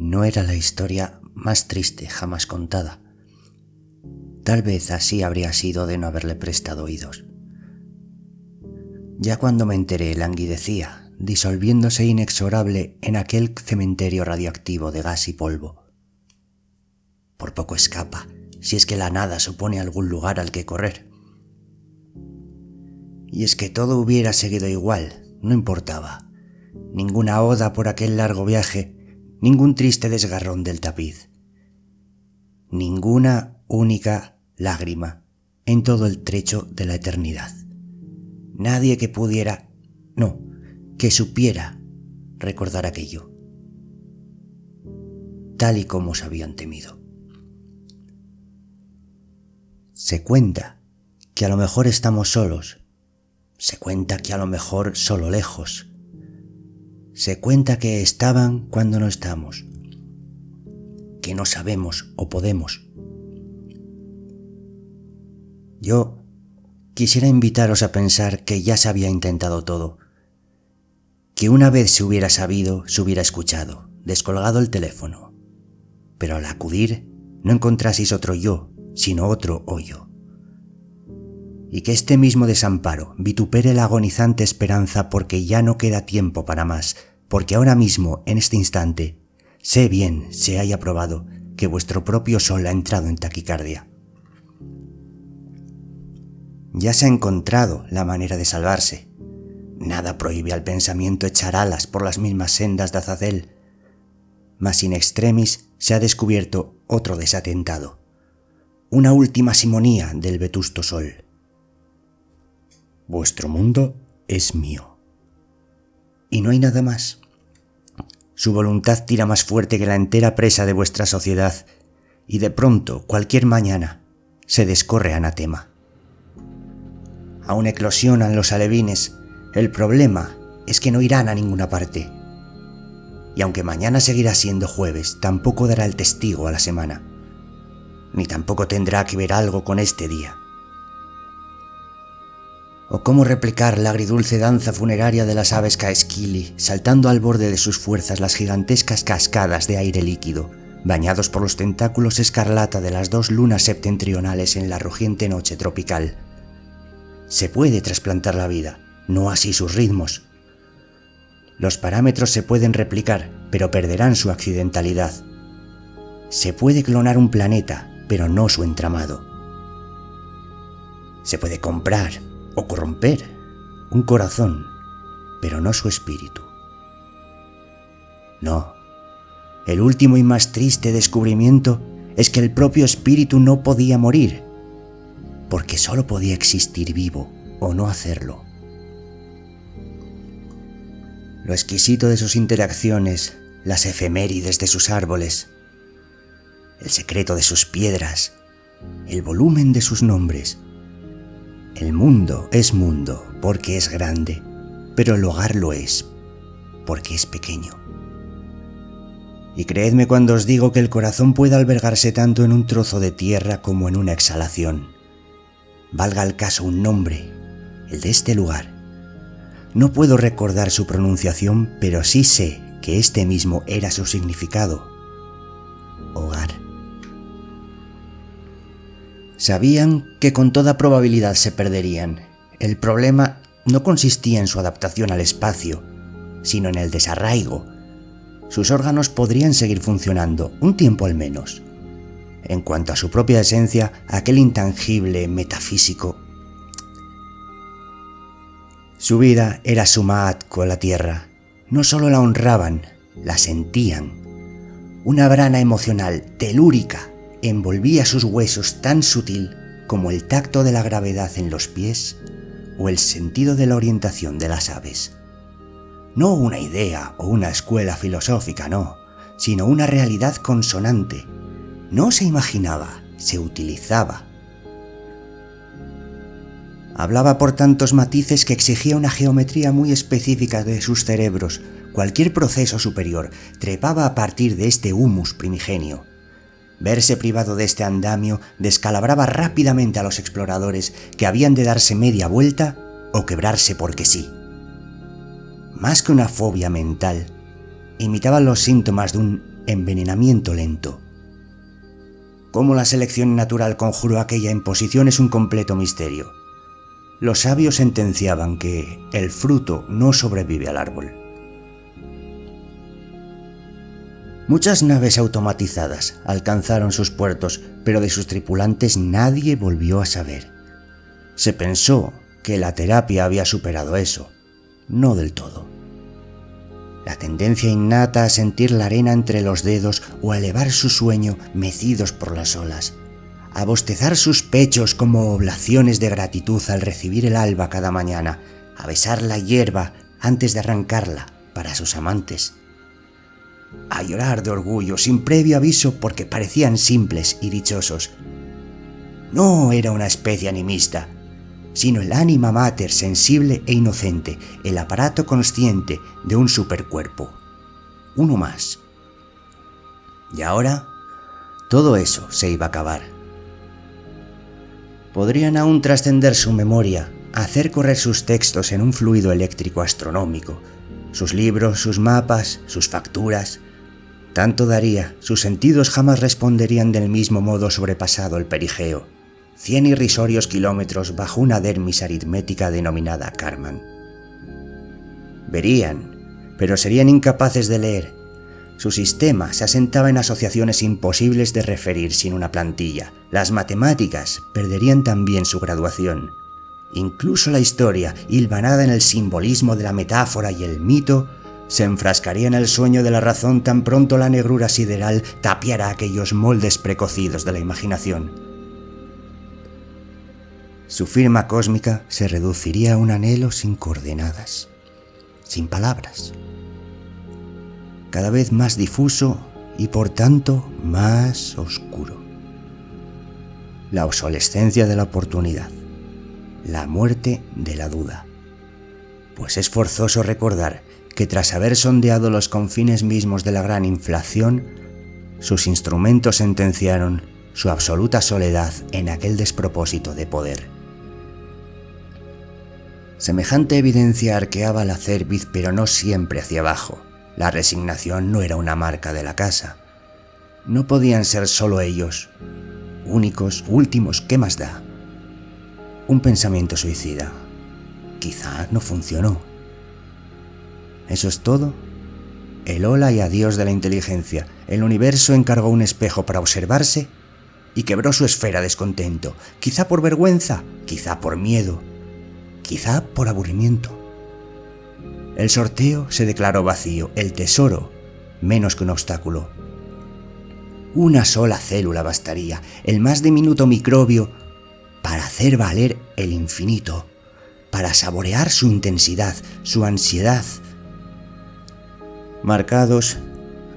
no era la historia más triste jamás contada. Tal vez así habría sido de no haberle prestado oídos. Ya cuando me enteré, languidecía, disolviéndose inexorable en aquel cementerio radioactivo de gas y polvo. Por poco escapa, si es que la nada supone algún lugar al que correr. Y es que todo hubiera seguido igual, no importaba. Ninguna oda por aquel largo viaje, ningún triste desgarrón del tapiz. Ninguna única lágrima en todo el trecho de la eternidad. Nadie que pudiera, no, que supiera recordar aquello, tal y como se habían temido. Se cuenta que a lo mejor estamos solos, se cuenta que a lo mejor solo lejos, se cuenta que estaban cuando no estamos, que no sabemos o podemos. Yo quisiera invitaros a pensar que ya se había intentado todo, que una vez se hubiera sabido, se hubiera escuchado, descolgado el teléfono, pero al acudir no encontraseis otro yo, sino otro hoyo. Y que este mismo desamparo vitupere la agonizante esperanza porque ya no queda tiempo para más, porque ahora mismo, en este instante, sé bien, se haya probado, que vuestro propio sol ha entrado en taquicardia. Ya se ha encontrado la manera de salvarse. Nada prohíbe al pensamiento echar alas por las mismas sendas de Azazel, mas in extremis se ha descubierto otro desatentado, una última simonía del vetusto sol. Vuestro mundo es mío. Y no hay nada más. Su voluntad tira más fuerte que la entera presa de vuestra sociedad, y de pronto, cualquier mañana, se descorre anatema. Aún eclosionan los alevines. El problema es que no irán a ninguna parte. Y aunque mañana seguirá siendo jueves, tampoco dará el testigo a la semana. Ni tampoco tendrá que ver algo con este día. O cómo replicar la agridulce danza funeraria de las aves caesquili, saltando al borde de sus fuerzas las gigantescas cascadas de aire líquido, bañados por los tentáculos escarlata de las dos lunas septentrionales en la rugiente noche tropical. Se puede trasplantar la vida, no así sus ritmos. Los parámetros se pueden replicar, pero perderán su accidentalidad. Se puede clonar un planeta, pero no su entramado. Se puede comprar o corromper un corazón, pero no su espíritu. No, el último y más triste descubrimiento es que el propio espíritu no podía morir, porque solo podía existir vivo o no hacerlo. Lo exquisito de sus interacciones, las efemérides de sus árboles, el secreto de sus piedras, el volumen de sus nombres. El mundo es mundo porque es grande, pero el hogar lo es porque es pequeño. Y creedme cuando os digo que el corazón puede albergarse tanto en un trozo de tierra como en una exhalación. Valga el caso un nombre, el de este lugar. No puedo recordar su pronunciación, pero sí sé que este mismo era su significado: hogar. Sabían que con toda probabilidad se perderían. El problema no consistía en su adaptación al espacio, sino en el desarraigo. Sus órganos podrían seguir funcionando, un tiempo al menos. En cuanto a su propia esencia, aquel intangible metafísico. Su vida era sumad con la tierra. No solo la honraban, la sentían. Una brana emocional telúrica envolvía sus huesos tan sutil como el tacto de la gravedad en los pies o el sentido de la orientación de las aves. No una idea o una escuela filosófica, no, sino una realidad consonante. No se imaginaba, se utilizaba. Hablaba por tantos matices que exigía una geometría muy específica de sus cerebros. Cualquier proceso superior trepaba a partir de este humus primigenio. Verse privado de este andamio descalabraba rápidamente a los exploradores que habían de darse media vuelta o quebrarse porque sí. Más que una fobia mental, imitaban los síntomas de un envenenamiento lento. Cómo la selección natural conjuró aquella imposición es un completo misterio. Los sabios sentenciaban que el fruto no sobrevive al árbol. Muchas naves automatizadas alcanzaron sus puertos, pero de sus tripulantes nadie volvió a saber. Se pensó que la terapia había superado eso. No del todo. La tendencia innata a sentir la arena entre los dedos o a elevar su sueño mecidos por las olas, a bostezar sus pechos como oblaciones de gratitud al recibir el alba cada mañana, a besar la hierba antes de arrancarla para sus amantes, a llorar de orgullo sin previo aviso porque parecían simples y dichosos. No era una especie animista, sino el ánima mater sensible e inocente, el aparato consciente de un supercuerpo. Uno más. Y ahora, todo eso se iba a acabar. Podrían aún trascender su memoria, hacer correr sus textos en un fluido eléctrico astronómico, sus libros, sus mapas, sus facturas. Tanto daría, sus sentidos jamás responderían del mismo modo sobrepasado el perigeo. 100 irrisorios kilómetros bajo una dermis aritmética denominada Karman. Verían, pero serían incapaces de leer. Su sistema se asentaba en asociaciones imposibles de referir sin una plantilla. Las matemáticas perderían también su graduación. Incluso la historia, hilvanada en el simbolismo de la metáfora y el mito, se enfrascaría en el sueño de la razón tan pronto la negrura sideral tapiara aquellos moldes precocidos de la imaginación. Su firma cósmica se reduciría a un anhelo sin coordenadas, sin palabras, cada vez más difuso y por tanto más oscuro. La obsolescencia de la oportunidad, la muerte de la duda, pues es forzoso recordar que tras haber sondeado los confines mismos de la gran inflación, sus instrumentos sentenciaron su absoluta soledad en aquel despropósito de poder. Semejante evidencia arqueaba la cerviz, pero no siempre hacia abajo. La resignación no era una marca de la casa. No podían ser solo ellos, únicos, últimos, ¿qué más da? Un pensamiento suicida. Quizá no funcionó. ¿Eso es todo? El hola y adiós de la inteligencia. El universo encargó un espejo para observarse y quebró su esfera descontento. Quizá por vergüenza, quizá por miedo, quizá por aburrimiento. El sorteo se declaró vacío, el tesoro menos que un obstáculo. Una sola célula bastaría, el más diminuto microbio, para hacer valer el infinito, para saborear su intensidad, su ansiedad. Marcados,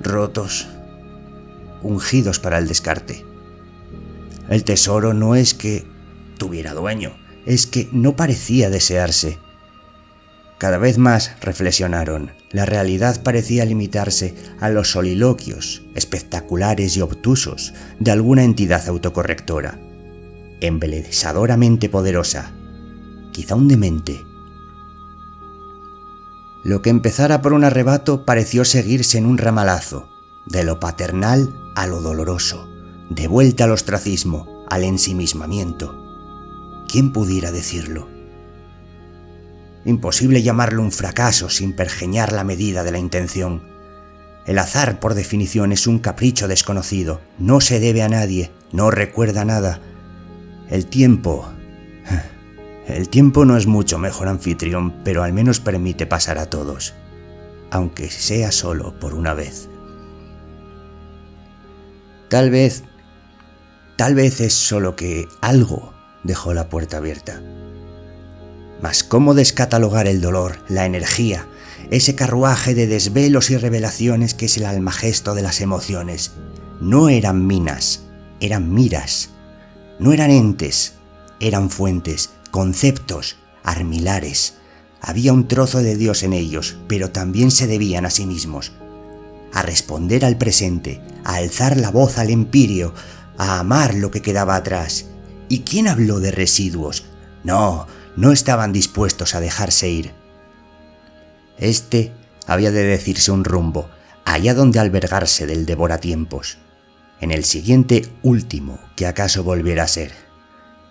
rotos, ungidos para el descarte. El tesoro no es que tuviera dueño, es que no parecía desearse. Cada vez más, reflexionaron, la realidad parecía limitarse a los soliloquios espectaculares y obtusos de alguna entidad autocorrectora, embelesadoramente poderosa, quizá un demente. Lo que empezara por un arrebato pareció seguirse en un ramalazo, de lo paternal a lo doloroso, de vuelta al ostracismo, al ensimismamiento. ¿Quién pudiera decirlo? Imposible llamarlo un fracaso sin pergeñar la medida de la intención. El azar, por definición, es un capricho desconocido, no se debe a nadie, no recuerda nada. El tiempo no es mucho mejor anfitrión, pero al menos permite pasar a todos, aunque sea solo por una vez. Tal vez es solo que algo dejó la puerta abierta. Mas ¿cómo descatalogar el dolor, la energía, ese carruaje de desvelos y revelaciones que es el almagesto de las emociones? No eran minas, eran miras. No eran entes, eran fuentes, conceptos, armilares. Había un trozo de Dios en ellos, pero también se debían a sí mismos. A responder al presente, a alzar la voz al empirio, a amar lo que quedaba atrás. ¿Y quién habló de residuos? No estaban dispuestos a dejarse ir. Este había de decirse un rumbo, allá donde albergarse del devoratiempos, en el siguiente último que acaso volviera a ser,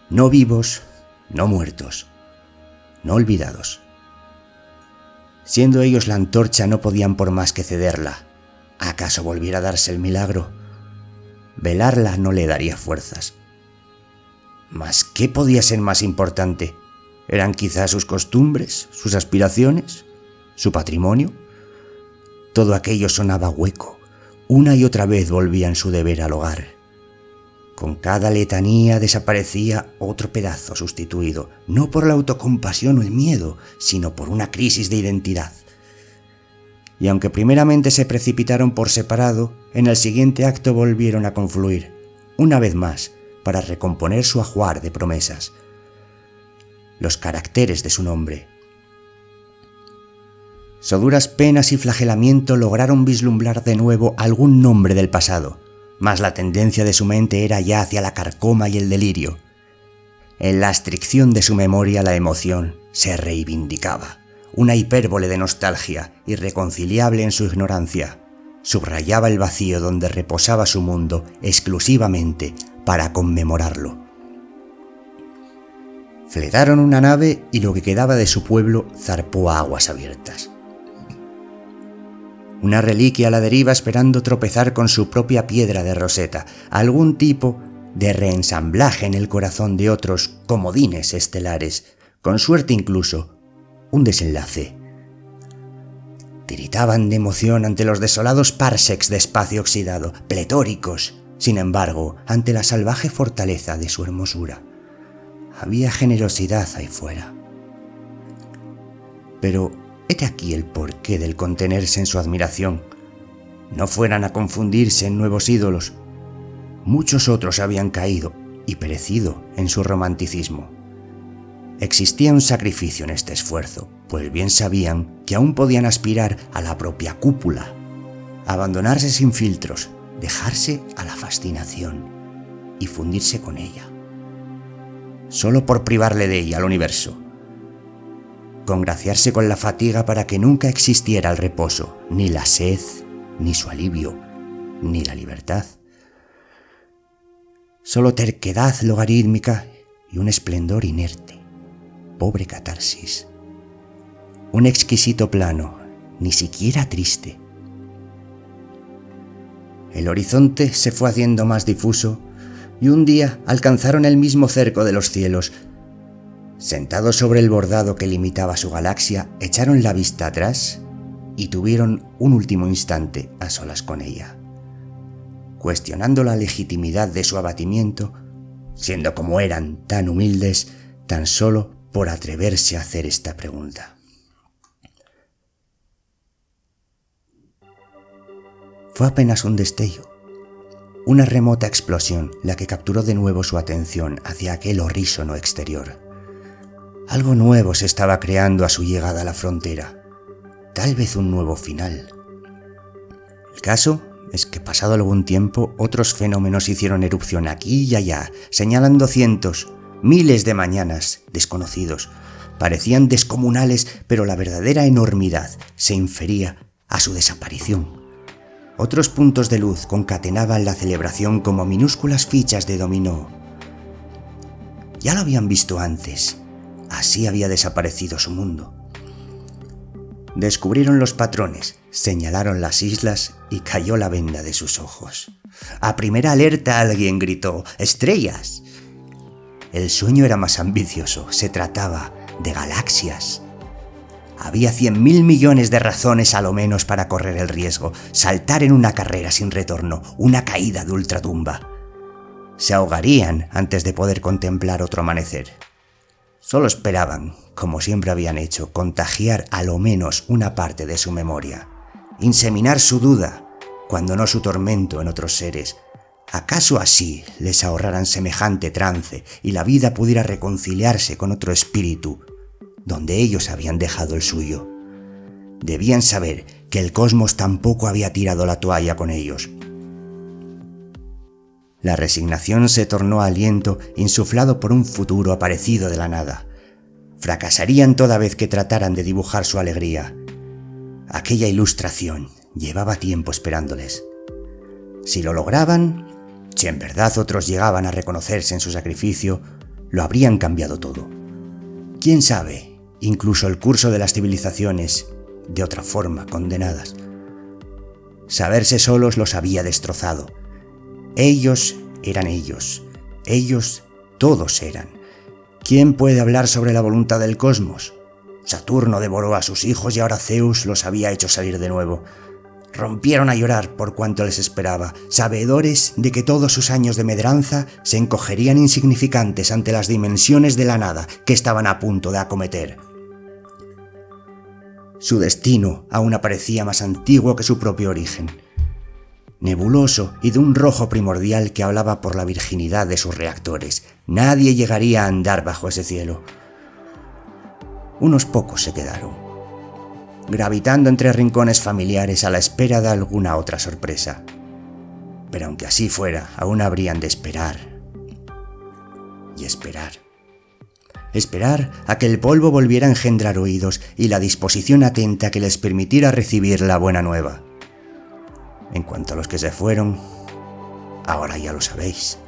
no vivos, no muertos, no olvidados. Siendo ellos la antorcha, no podían por más que cederla. ¿Acaso volviera a darse el milagro? Velarla no le daría fuerzas. ¿Mas qué podía ser más importante? ¿Eran quizás sus costumbres, sus aspiraciones, su patrimonio? Todo aquello sonaba hueco. Una y otra vez volvía en su deber al hogar. Con cada letanía desaparecía otro pedazo sustituido, no por la autocompasión o el miedo, sino por una crisis de identidad. Y aunque primeramente se precipitaron por separado, en el siguiente acto volvieron a confluir, una vez más, para recomponer su ajuar de promesas, los caracteres de su nombre. Soduras penas y flagelamiento lograron vislumbrar de nuevo algún nombre del pasado, mas la tendencia de su mente era ya hacia la carcoma y el delirio. En la astricción de su memoria la emoción se reivindicaba, una hipérbole de nostalgia, irreconciliable en su ignorancia, subrayaba el vacío donde reposaba su mundo exclusivamente para conmemorarlo. Fletaron una nave y lo que quedaba de su pueblo zarpó a aguas abiertas. Una reliquia a la deriva esperando tropezar con su propia piedra de Rosetta, algún tipo de reensamblaje en el corazón de otros comodines estelares, con suerte incluso un desenlace. Tiritaban de emoción ante los desolados parsecs de espacio oxidado, pletóricos, sin embargo, ante la salvaje fortaleza de su hermosura. Había generosidad ahí fuera. Pero hete aquí el porqué del contenerse en su admiración. No fueran a confundirse en nuevos ídolos. Muchos otros habían caído y perecido en su romanticismo. Existía un sacrificio en este esfuerzo, pues bien sabían que aún podían aspirar a la propia cúpula, abandonarse sin filtros, dejarse a la fascinación y fundirse con ella, solo por privarle de ella al universo. Congraciarse con la fatiga para que nunca existiera el reposo, ni la sed, ni su alivio, ni la libertad. Solo terquedad logarítmica y un esplendor inerte, pobre catarsis. Un exquisito plano, ni siquiera triste. El horizonte se fue haciendo más difuso y un día alcanzaron el mismo cerco de los cielos. Sentados sobre el bordado que limitaba su galaxia, echaron la vista atrás y tuvieron un último instante a solas con ella, cuestionando la legitimidad de su abatimiento, siendo como eran tan humildes, tan solo por atreverse a hacer esta pregunta. Fue apenas un destello, una remota explosión la que capturó de nuevo su atención hacia aquel horrísono exterior. Algo nuevo se estaba creando a su llegada a la frontera, tal vez un nuevo final. El caso es que pasado algún tiempo otros fenómenos hicieron erupción aquí y allá, señalando cientos, miles de mañanas desconocidos. Parecían descomunales, pero la verdadera enormidad se infería a su desaparición. Otros puntos de luz concatenaban la celebración como minúsculas fichas de dominó. Ya lo habían visto antes. Así había desaparecido su mundo. Descubrieron los patrones, señalaron las islas y cayó la venda de sus ojos. A primera alerta alguien gritó: ¡estrellas! El sueño era más ambicioso, se trataba de galaxias. Había 100.000 millones de razones a lo menos para correr el riesgo, saltar en una carrera sin retorno, una caída de ultratumba. Se ahogarían antes de poder contemplar otro amanecer. Solo esperaban, como siempre habían hecho, contagiar a lo menos una parte de su memoria, inseminar su duda, cuando no su tormento en otros seres. ¿Acaso así les ahorraran semejante trance y la vida pudiera reconciliarse con otro espíritu, donde ellos habían dejado el suyo? Debían saber que el cosmos tampoco había tirado la toalla con ellos. La resignación se tornó aliento insuflado por un futuro aparecido de la nada. Fracasarían toda vez que trataran de dibujar su alegría. Aquella ilustración llevaba tiempo esperándoles. Si lo lograban, si en verdad otros llegaban a reconocerse en su sacrificio, lo habrían cambiado todo. ¿Quién sabe? Incluso el curso de las civilizaciones, de otra forma condenadas. Saberse solos los había destrozado. Ellos eran ellos. Ellos todos eran. ¿Quién puede hablar sobre la voluntad del cosmos? Saturno devoró a sus hijos y ahora Zeus los había hecho salir de nuevo. Rompieron a llorar por cuanto les esperaba, sabedores de que todos sus años de medranza se encogerían insignificantes ante las dimensiones de la nada que estaban a punto de acometer. Su destino aún parecía más antiguo que su propio origen, nebuloso y de un rojo primordial que hablaba por la virginidad de sus reactores. Nadie llegaría a andar bajo ese cielo. Unos pocos se quedaron, gravitando entre rincones familiares a la espera de alguna otra sorpresa. Pero aunque así fuera, aún habrían de esperar. Y esperar. Esperar a que el polvo volviera a engendrar oídos y la disposición atenta que les permitiera recibir la buena nueva. En cuanto a los que se fueron, ahora ya lo sabéis.